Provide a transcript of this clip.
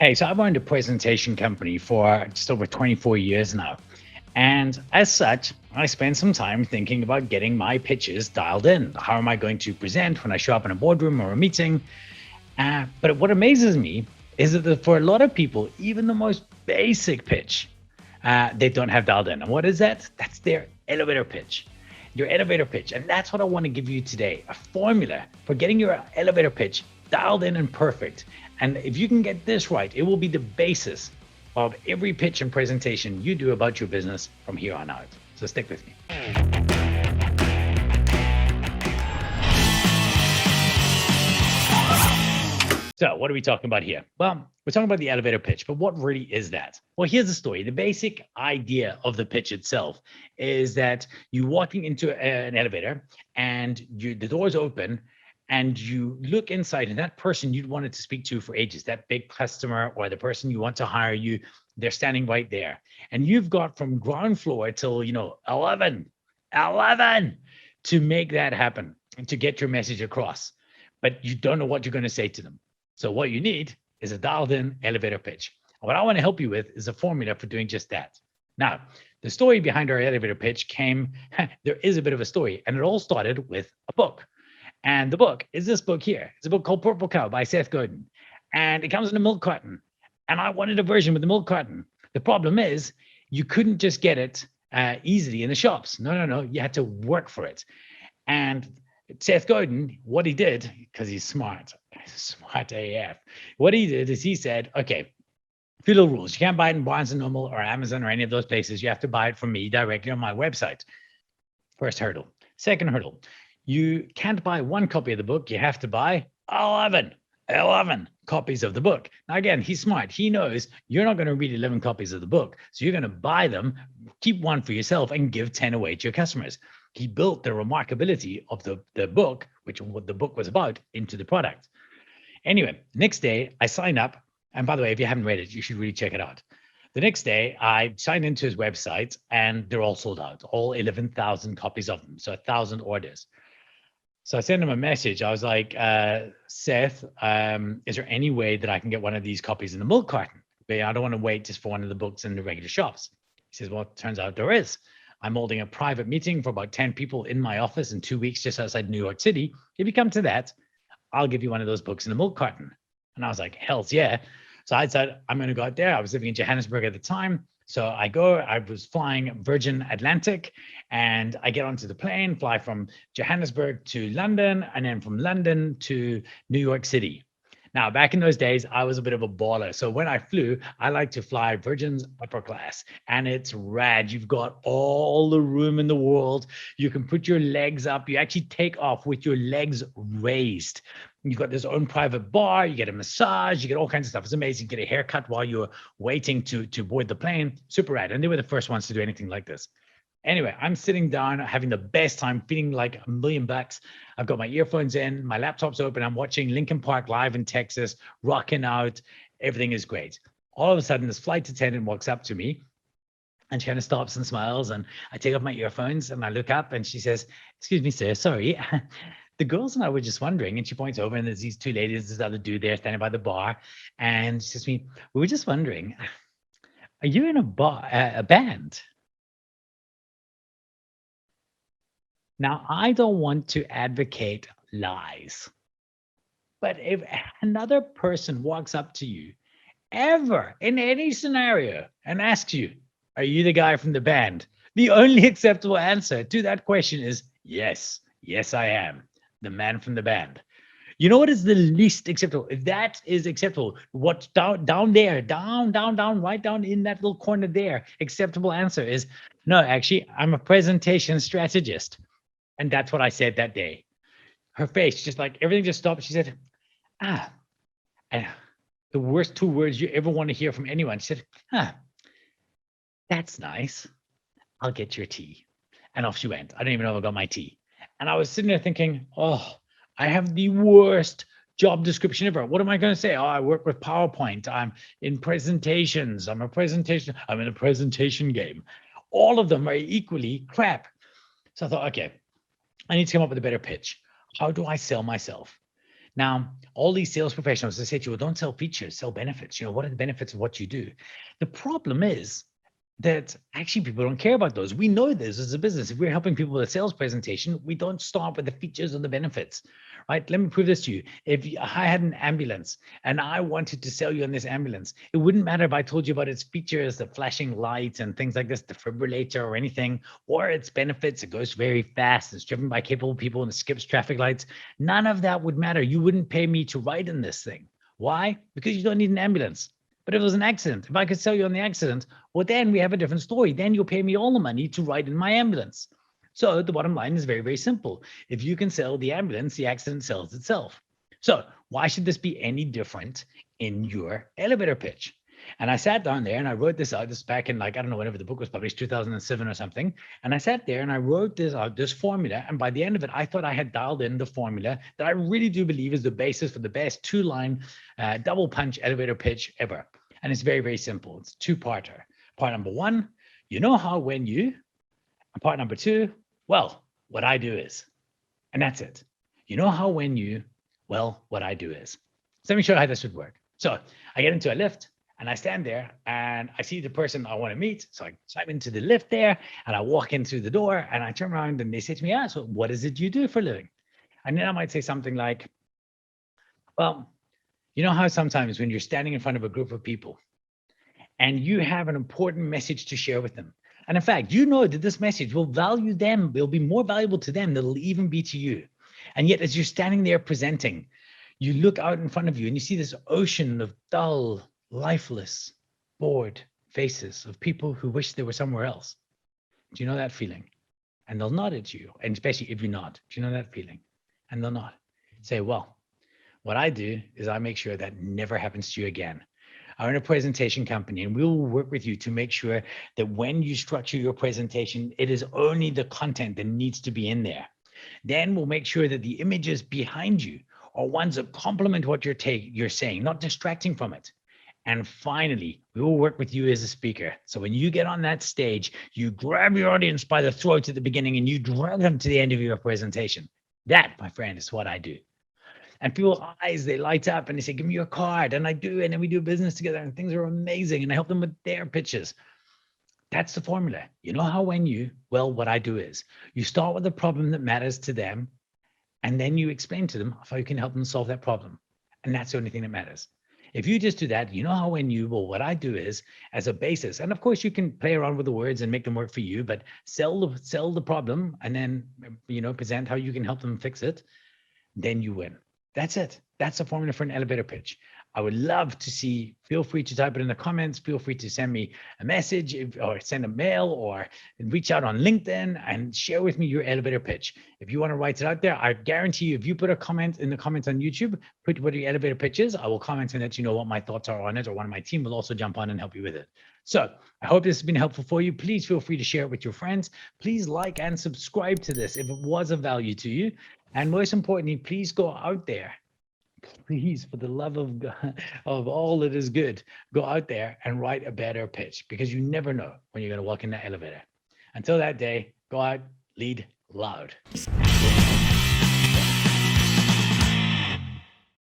Hey, so I've owned a presentation company for just over 24 years now. And as such, I spend some time thinking about getting my pitches dialed in. How am I going to present when I show up in a boardroom or a meeting? But what amazes me is that for a lot of people, even the most basic pitch, they don't have dialed in. And what is that? That's their elevator pitch. Your elevator pitch. And that's what I want to give you today, a formula for getting your elevator pitch dialed in and perfect. And if you can get this right, it will be the basis of every pitch and presentation you do about your business from here on out. So stick with me. So what are we talking about here? Well, we're talking about the elevator pitch, but what really is that? Well, here's the story. The basic idea of the pitch itself is that you walking into an elevator and the doors open and you look inside and that person you'd wanted to speak to for ages, that big customer or the person you want to hire you, they're standing right there. And you've got from ground floor till, 11 to make that happen and to get your message across. But you don't know what you're going to say to them. So what you need is a dialed in elevator pitch. And what I want to help you with is a formula for doing just that. Now, the story behind our elevator pitch came, there is a bit of a story, and it all started with a book. And the book is this book here. It's a book called Purple Cow by Seth Godin. And it comes in a milk carton. And I wanted a version with the milk carton. The problem is you couldn't just get it easily in the shops. No. You had to work for it. And Seth Godin, what he did, because he's smart AF, what he did is he said, okay, few little rules. You can't buy it in Barnes & Noble or Amazon or any of those places. You have to buy it from me directly on my website. First hurdle. Second hurdle, you can't buy one copy of the book. You have to buy 11 copies of the book. Now, again, he's smart. He knows you're not going to read 11 copies of the book. So you're going to buy them, keep one for yourself, and give 10 away to your customers. He built the remarkability of the book, which what the book was about, into the product. Anyway, next day I signed up. And by the way, if you haven't read it, you should really check it out. The next day I signed into his website and they're all sold out, all 11,000 copies of them. So 1,000 orders. So I sent him a message. I was like, Seth, is there any way that I can get one of these copies in the milk carton? But I don't want to wait just for one of the books in the regular shops. He says, well, it turns out there is. I'm holding a private meeting for about 10 people in my office in 2 weeks just outside New York City. If you come to that, I'll give you one of those books in the milk carton. And I was like, hell's yeah. So I said, I'm going to go out there. I was living in Johannesburg at the time. So I was flying Virgin Atlantic and I get onto the plane, fly from Johannesburg to London, and then from London to New York City. Now, back in those days, I was a bit of a baller. So when I flew, I like to fly Virgin's upper class, and it's rad. You've got all the room in the world. You can put your legs up. You actually take off with your legs raised. You've got this own private bar. You get a massage. You get all kinds of stuff. It's amazing. You get a haircut while you're waiting to board the plane. Super rad. And they were the first ones to do anything like this. Anyway, I'm sitting down, having the best time, feeling like $1,000,000. I've got my earphones in, my laptop's open. I'm watching Linkin Park live in Texas, rocking out. Everything is great. All of a sudden, this flight attendant walks up to me and she kind of stops and smiles. And I take off my earphones and I look up and she says, excuse me, sir, sorry. The girls and I were just wondering, and she points over and there's these two ladies, this other dude there standing by the bar. And she says to me, we were just wondering, are you in a band? Now, I don't want to advocate lies, but if another person walks up to you ever in any scenario and asks you, are you the guy from the band? The only acceptable answer to that question is yes. Yes, I am the man from the band. You know what is the least acceptable? If that is acceptable, what's down there, down, right down in that little corner there, acceptable answer is no, actually, I'm a presentation strategist. And that's what I said that day. Her face, just like everything just stopped. She said, and the worst two words you ever want to hear from anyone. She said, that's nice. I'll get your tea. And off she went. I don't even know if I got my tea. And I was sitting there thinking, oh, I have the worst job description ever. What am I going to say? Oh, I work with PowerPoint. I'm in presentations. I'm in a presentation game. All of them are equally crap. So I thought, okay, I need to come up with a better pitch. How do I sell myself? Now, all these sales professionals, they say to you, well, don't sell features, sell benefits. What are the benefits of what you do? The problem is that actually people don't care about those. We know this as a business. If we're helping people with a sales presentation, we don't start with the features or the benefits, right? Let me prove this to you. If I had an ambulance and I wanted to sell you on this ambulance, it wouldn't matter if I told you about its features, the flashing lights and things like this, defibrillator or anything, or its benefits. It goes very fast. It's driven by capable people and it skips traffic lights. None of that would matter. You wouldn't pay me to ride in this thing. Why? Because you don't need an ambulance. But if it was an accident, if I could sell you on the accident, well, then we have a different story. Then you'll pay me all the money to ride in my ambulance. So the bottom line is very, very simple. If you can sell the ambulance, the accident sells itself. So why should this be any different in your elevator pitch? And I sat down there and I wrote this out. This back in, like, I don't know, whenever the book was published, 2007 or something. And I sat there and I wrote this out, this formula. And by the end of it, I thought I had dialed in the formula that I really do believe is the basis for the best two-line double punch elevator pitch ever. And it's very, very simple. It's two-parter. Part number one, you know how, when you, and part number two, well, what I do is, and that's it. You know how, when you, well, what I do is. So let me show you how this would work. So I get into a lift and I stand there and I see the person I want to meet. So I climb into the lift there and I walk in through the door and I turn around and they say to me, so what is it you do for a living? And then I might say something like, well, you know how sometimes when you're standing in front of a group of people and you have an important message to share with them, and in fact, you know that this message will value them, will be more valuable to them than it'll even be to you. And yet, as you're standing there presenting, you look out in front of you and you see this ocean of dull, lifeless, bored faces of people who wish they were somewhere else. Do you know that feeling? And they'll nod at you, and especially if you nod. Do you know that feeling? And they'll nod. Say, well, what I do is I make sure that never happens to you again. I'm in a presentation company and we will work with you to make sure that when you structure your presentation, it is only the content that needs to be in there. Then we'll make sure that the images behind you are ones that complement what you're saying, not distracting from it. And finally, we will work with you as a speaker. So when you get on that stage, you grab your audience by the throat at the beginning and you drag them to the end of your presentation. That, my friend, is what I do. And people's eyes, they light up and they say, give me your card. And I do. And then we do business together and things are amazing. And I help them with their pitches. That's the formula. You know how, when you, well, what I do is you start with a problem that matters to them. And then you explain to them how you can help them solve that problem. And that's the only thing that matters. If you just do that, you know how, when you, well, what I do is, as a basis. And of course you can play around with the words and make them work for you, but sell the problem and then, present how you can help them fix it. Then you win. That's it. That's the formula for an elevator pitch. I would love to see, feel free to type it in the comments. Feel free to send me a message or send a mail or reach out on LinkedIn and share with me your elevator pitch. If you want to write it out there, I guarantee you, if you put a comment in the comments on YouTube, put what your elevator pitch is, I will comment and let you know what my thoughts are on it, or one of my team will also jump on and help you with it. So I hope this has been helpful for you. Please feel free to share it with your friends. Please like and subscribe to this if it was of value to you. And most importantly, please go out there. Please, for the love of God, of all that is good, go out there and write a better pitch, because you never know when you're going to walk in that elevator. Until that day, go out, lead loud.